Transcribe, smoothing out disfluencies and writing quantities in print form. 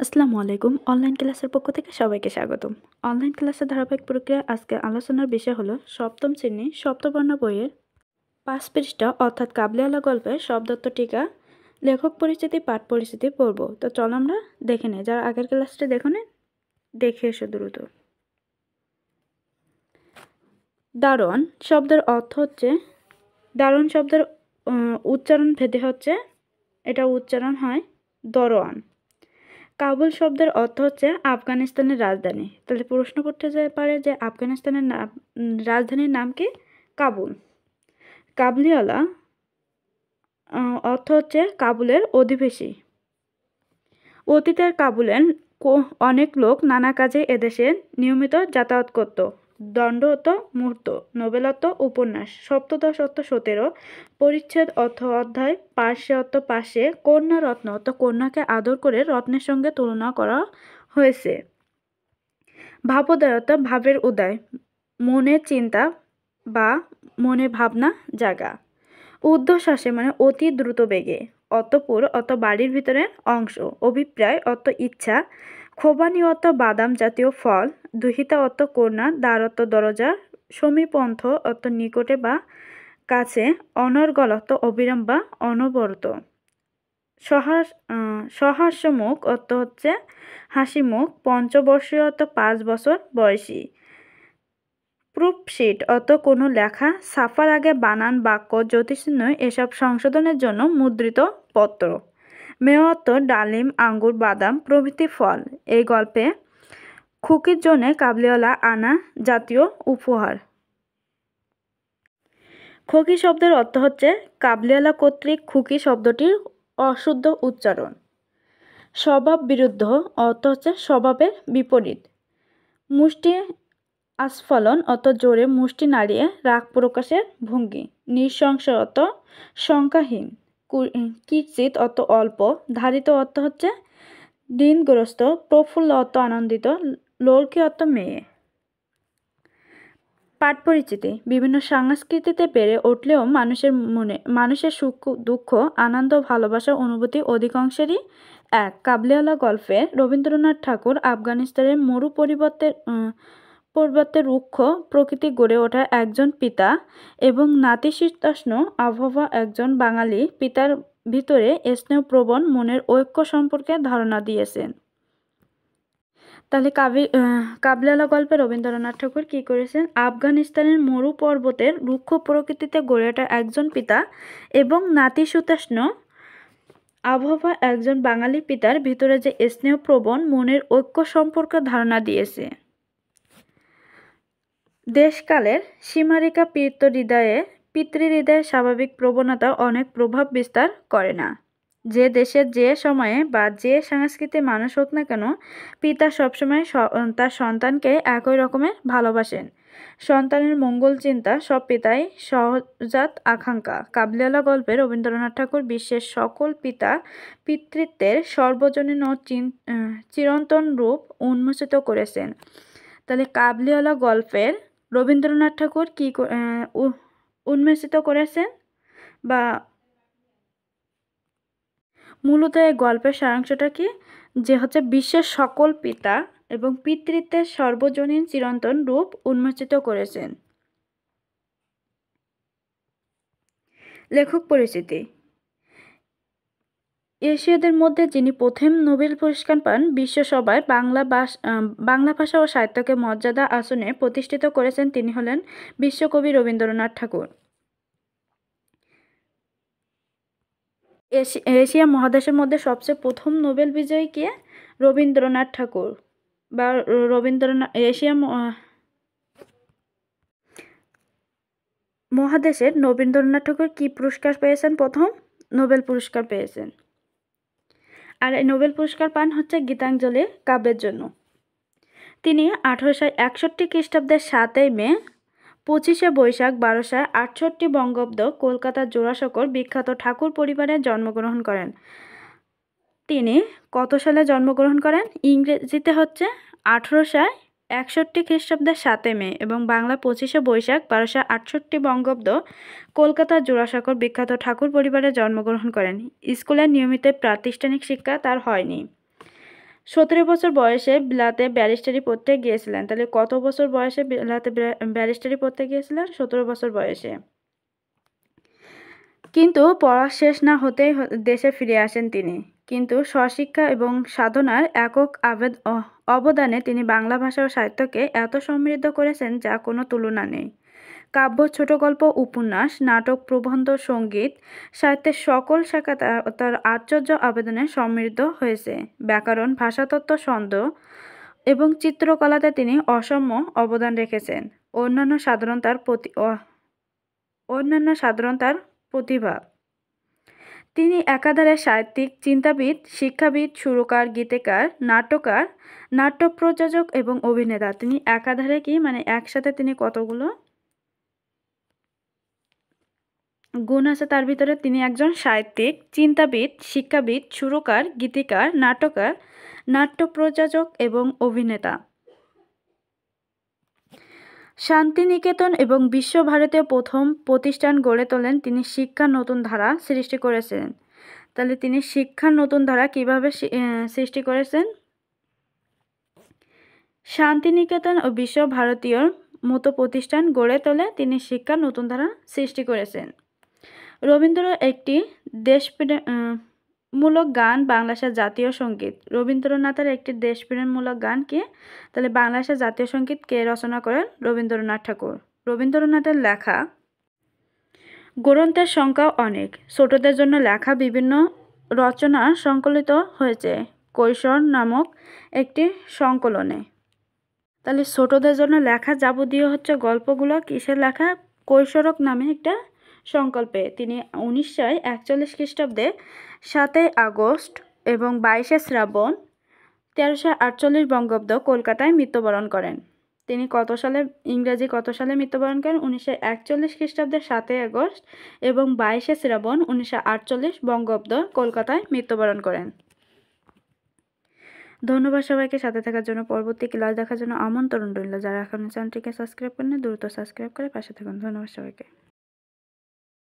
আসসালামু আলাইকুম। অনলাইন ক্লাসের পক্ষ থেকে সবাইকে স্বাগতম। অনলাইন ক্লাসের ধারাবাহিক প্রক্রিয়া আজকে আলোচনার বিষয় হলো সপ্তম শ্রেণী সপ্তবর্ণ বইয়ের ৫ পৃষ্ঠা অর্থাৎ কাবলিওয়ালা গল্পের শব্দার্থ টিকা, লেখক পরিচিতি, পাঠ পরিচিতি পড়ব। তো চলো আমরা দেখে নিই। যারা আগের ক্লাসটা দেখো দেখে এসো দ্রুত। দারোয়ান শব্দের অর্থ হচ্ছে, দারোয়ান শব্দের উচ্চারণ ভেদে হচ্ছে, এটা উচ্চারণ হয় দরোয়ান। কাবুল শব্দের অর্থ হচ্ছে আফগানিস্তানের রাজধানী। তাহলে প্রশ্ন করতে যেতে পারে যে আফগানিস্তানের রাজধানীর নাম কি? কাবুল। কাবুলিওয়ালা অর্থ হচ্ছে কাবুলের অধিবাসী। অতীতের কাবুলের অনেক লোক নানা কাজে এদেশে নিয়মিত যাতায়াত করত। দণ্ড অর্থ মুহূর্ত, নোবেল অর্থ উপন্যাস, সপ্তদশ অর্থ 17, পরিচ্ছেদ অর্থ অধ্যায়, পার্শ্বে অর্থ পাশে, কন্যা রত্ন অর্থ কন্যাকে আদর করে রত্নের সঙ্গে তুলনা করা হয়েছে। ভাবোদয় অর্থ ভাবের উদয়, মনে চিন্তা বা মনে ভাবনা জাগা। ঊর্ধ্বশ্বাসে মানে অতি দ্রুত বেগে। অতঃপুর অর্থ বাড়ির ভিতরের অংশ। অভিপ্রায় অর্থ ইচ্ছা। খোবানি অর্থ বাদাম জাতীয় ফল। দুহিতা অর্থ কন্যা। দ্বার অর্থ দরজা। সমীপন্থ অর্থ নিকটে বা কাছে। অনর্গল অর্থ অবিরাম বা অনবরত। সহাস্যমুখ অর্থ হচ্ছে হাসি মুখ। পঞ্চবর্ষীয় অর্থ 5 বছর বয়সী। প্রুফশিট অর্থ কোনো লেখা ছাপার আগে বানান, বাক্য, জ্যোতিষচিহ্ন এসব সংশোধনের জন্য মুদ্রিত পত্র। মেয় অর্থ ডালিম, আঙ্গুর, বাদাম প্রভৃতি ফল। এই গল্পে খুকির জন্য কাবলিওয়ালা আনা জাতীয় উপহার। খুকি শব্দের অর্থ হচ্ছে কাবলিওয়ালা কর্তৃক খুকি শব্দটির অশুদ্ধ উচ্চারণ। স্বভাব বিরুদ্ধ অর্থ হচ্ছে স্বভাবের বিপরীত। মুষ্টি আস্ফালন অত জোরে মুষ্টি নাড়িয়ে রাগ প্রকাশের ভঙ্গি। নৃশংস অর্থ সংখ্যাহীন। কিঞ্চিৎ অর্থ অল্প। ধারিত অর্থ হচ্ছে ঋণগ্রস্ত। প্রফুল্ল অর্থ আনন্দিত। লড়কি অর্থ মেয়ে। পাঠ পরিচিতি। বিভিন্ন সংস্কৃতিতে বেড়ে উঠলেও মানুষের সুখ দুঃখ, আনন্দ, ভালোবাসা, অনুভূতি অধিকাংশেরই এক। কাবলিওয়ালা গল্পে রবীন্দ্রনাথ ঠাকুর আফগানিস্তানের মরু পরিবর্তে রুক্ষ প্রকৃতি গড়ে ওঠা একজন পিতা এবং নাতিশীতোষ্ণ আবহাওয়া একজন বাঙালি পিতার ভিতরে স্নেহপ্রবণ মনের ঐক্য সম্পর্কে ধারণা দিয়েছেন। তাহলে কাবলিওয়ালা গল্পে রবীন্দ্রনাথ ঠাকুর কী করেছেন? আফগানিস্তানের মরু পর্বতের রুক্ষ প্রকৃতিতে গড়ে ওঠা একজন পিতা এবং নাতিশীতোষ্ণ আবহাওয়া একজন বাঙালি পিতার ভিতরে যে স্নেহপ্রবণ মনের ঐক্য সম্পর্কে ধারণা দিয়েছে। দেশকালের সীমারেখা পিতৃহৃদয়ে স্বাভাবিক প্রবণতা অনেক প্রভাব বিস্তার করে না। যে দেশে যে সময়ে বা যে সংস্কৃতির মানুষ হোক না কেন, পিতা সবসময় তার সন্তানকে একই রকমের ভালোবাসেন। সন্তানের মঙ্গল চিন্তা সব পিতাই সহজাত আকাঙ্ক্ষা। কাবলিওয়ালা গল্পে রবীন্দ্রনাথ ঠাকুর বিশ্বের সকল পিতৃত্বের সর্বজনীন ও চিরন্তন রূপ উন্মোচিত করেছেন। তাহলে কাবলিওয়ালা গল্পের রবীন্দ্রনাথ ঠাকুর কী উন্মোচিত করেছেন বা মূলত এই গল্পের সারাংশটা কি? যে হচ্ছে বিশ্বের সকল পিতা এবং পিতৃত্বের সর্বজনীন চিরন্তন রূপ উন্মোচিত করেছেন। লেখক পরিচিতি। এশীয়দের মধ্যে যিনি প্রথম নোবেল পুরস্কার পান, বিশ্বসভায় বাংলা ভাষা ও সাহিত্যকে মর্যাদা আসনে প্রতিষ্ঠিত করেছেন, তিনি হলেন বিশ্বকবি রবীন্দ্রনাথ ঠাকুর। এশিয়া মহাদেশের মধ্যে সবচেয়ে প্রথম নোবেল বিজয়ী কে? রবীন্দ্রনাথ ঠাকুর। বা মহাদেশের রবীন্দ্রনাথ ঠাকুর কি পুরস্কার পেয়েছেন? প্রথম নোবেল পুরস্কার পেয়েছেন। আর এই নোবেল পুরস্কার পান হচ্ছে গীতাঞ্জলি কাব্যের জন্য। তিনি 1861 খ্রিস্টাব্দের 7 মে, 25 বৈশাখ 1268 বঙ্গাব্দ কলকাতার জোড়াসাঁকোর বিখ্যাত ঠাকুর পরিবারে জন্মগ্রহণ করেন। তিনি কত সালে জন্মগ্রহণ করেন? ইংরেজিতে হচ্ছে 1861 খ্রিস্টাব্দের 7 মে এবং বাংলা 25 বৈশাখ 1268 বঙ্গাব্দ কলকাতার জোড়াসাঁকোর বিখ্যাত ঠাকুর পরিবারে জন্মগ্রহণ করেন। স্কুলের নিয়মিত প্রাতিষ্ঠানিক শিক্ষা তার হয়নি। 17 বছর বয়সে বিলাতে ব্যারিস্টারি পড়তে গিয়েছিলেন। তাহলে কত বছর বয়সে বিলাতে ব্যারিস্টারি পড়তে গিয়েছিলেন? 17 বছর বয়সে। কিন্তু পড়া শেষ না হতেই দেশে ফিরে আসেন তিনি। কিন্তু স্বশিক্ষা এবং সাধনার একক অবদানে তিনি বাংলা ভাষা ও সাহিত্যকে এত সমৃদ্ধ করেছেন যা কোনো তুলনা নেই। কাব্য, ছোট গল্প, উপন্যাস, নাটক, প্রবন্ধ, সঙ্গীত, সাহিত্যের সকল শাখা তার আশ্চর্য অবদানে সমৃদ্ধ হয়েছে। ব্যাকরণ, ভাষাতত্ত্ব, ছন্দ এবং চিত্রকলাতে তিনি অসাম্য অবদান রেখেছেন। অন্যান্য সাধারণ তার প্রতিভা। তিনি একাধারে সাহিত্যিক, চিন্তাবিদ, শিক্ষাবিদ, সুরকার, গীতিকার, নাট্যকার, নাট্য প্রযোজক এবং অভিনেতা। তিনি একাধারে কি মানে একসাথে তিনি কতগুলো গুণ আছে তার ভিতরে? তিনি একজন সাহিত্যিক, চিন্তাবিদ, শিক্ষাবিদ, সুরকার, গীতিকার, নাট্যকার, নাট্য প্রযোজক এবং অভিনেতা। শান্তিনিকেতন এবং বিশ্বভারতীয় প্রথম প্রতিষ্ঠান গড়ে তোলেন। তিনি শিক্ষার নতুন ধারা সৃষ্টি করেছেন। তাহলে তিনি শিক্ষার নতুন ধারা কিভাবে সৃষ্টি করেছেন? শান্তিনিকেতন ও বিশ্বভারতীয়র মতো প্রতিষ্ঠান গড়ে তোলে তিনি শিক্ষার নতুন ধারা সৃষ্টি করেছেন। রবীন্দ্র একটি দেশপ্রেমমূলক গান বাংলাদেশের জাতীয় সঙ্গীত। রবীন্দ্রনাথের একটি দেশপ্রেমমূলক গান কি? তাহলে বাংলাদেশের জাতীয় সঙ্গীত কে রচনা করেন? রবীন্দ্রনাথ ঠাকুর। রবীন্দ্রনাথের লেখা গ্রন্থের সংখ্যা অনেক। ছোটদের জন্য লেখা বিভিন্ন রচনা সংকলিত হয়েছে কৈশোর নামক একটি সংকলনে। তাহলে ছোটদের জন্য লেখা যাবতীয় হচ্ছে গল্পগুলো কিসের লেখা? কৈশোরক নামে একটা সংকল্পে। তিনি 1941 খ্রিস্টাব্দে 7 আগস্ট এবং 22 শ্রাবণ 1348 বঙ্গাব্দ কলকাতায় মৃত্যুবরণ করেন। তিনি ইংরেজি কত সালে মৃত্যুবরণ করেন? 1941 খ্রিস্টাব্দের 7 আগস্ট এবং 22 শ্রাবণ 1948 বঙ্গাব্দ কলকাতায় মৃত্যুবরণ করেন। ধন্যবাদ সবাইকে সাথে থাকার জন্য। পরবর্তী ক্লাস দেখার জন্য আমন্ত্রণ রইল। যারা এখনো চ্যানেলটিকে সাবস্ক্রাইব করেন দ্রুত সাবস্ক্রাইব করে পাশে থাকুন। ধন্যবাদ সবাইকে।